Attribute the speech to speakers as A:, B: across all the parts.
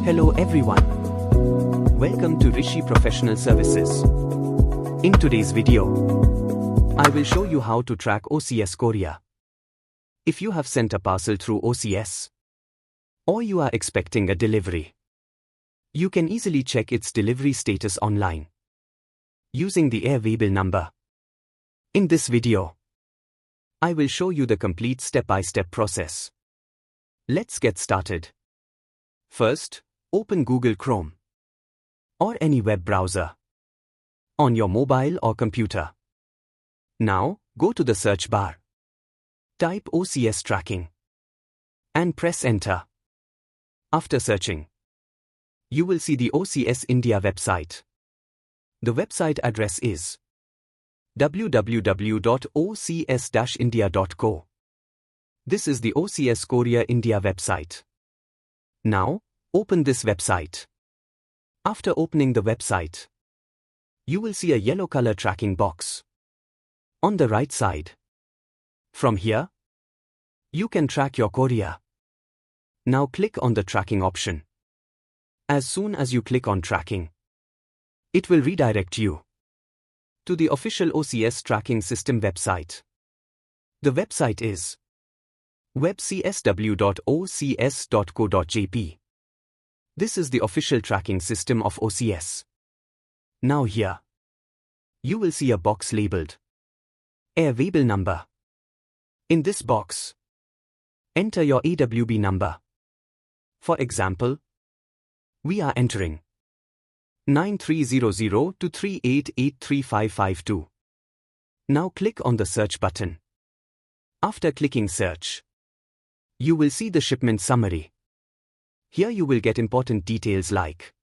A: Hello everyone. Welcome to Rishi Professional Services. In today's video, I will show you how to track OCS Courier. If you have sent a parcel through OCS, or you are expecting a delivery, you can easily check its delivery status online using the Air Waybill number. In this video, I will show you the complete step-by-step process. Let's get started. First, open Google Chrome or any web browser on your mobile or computer. Now, go to the search bar. Type OCS tracking and press enter. After searching, you will see the OCS India website. The website address is www.ocs-india.co. This is the OCS Courier India website. Now, open this website. After opening the website, you will see a yellow color tracking box on the right side. From here, you can track your courier. Now click on the tracking option. As soon as you click on tracking, it will redirect you to the official OCS tracking system website. The website is webcsw.ocs.co.jp. This is the official tracking system of OCS. Now here, you will see a box labeled Air Waybill number. In this box, enter your AWB number. For example, we are entering 9300 to 38835552. Now click on the search button. After clicking search, you will see the shipment summary. Here you will get important details like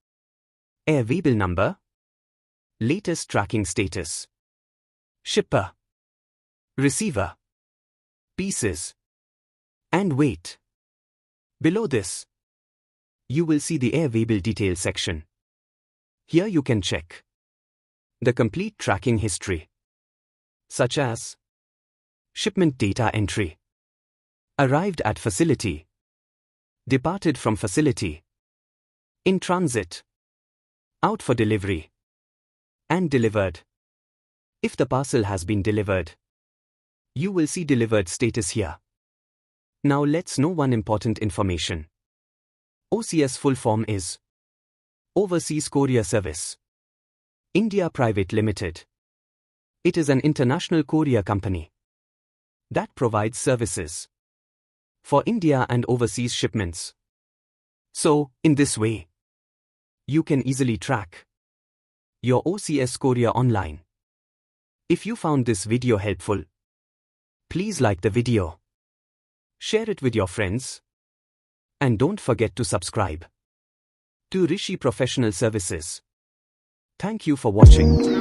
A: Air Waybill number, latest tracking status, shipper, receiver, pieces, and weight. Below this, you will see the Air Waybill details section. Here you can check the complete tracking history, such as shipment data entry, arrived at facility, departed from facility, in transit, out for delivery, and delivered. If the parcel has been delivered, you will see delivered status here. Now let's know one important information. OCS Full Form is OCS Courier Service India Private Limited. It is an international courier company that provides services for India and overseas shipments. So, in this way, you can easily track your OCS Courier online. If you found this video helpful, please like the video, share it with your friends, and don't forget to subscribe to Rishi Professional Services. Thank you for watching.